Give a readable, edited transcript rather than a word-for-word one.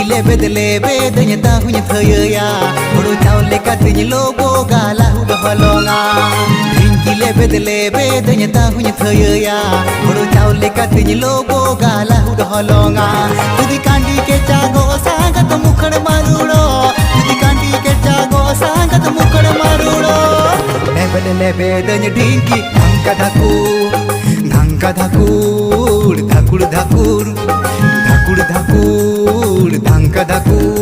bedle bedanya tahunya thaya horo chaule katinya lobo gala huda holonga rinki le bedle bedanya tahunya thaya horo chaule katinya lobo gala huda holonga tudi kandi ke chago sangat mukhad marudo tudi kandi ke chago sangat mukhad marudo le bedanya rinki dhangka dhakur dhakur dhakur dhakur dhakur dhakur dhangka dhakur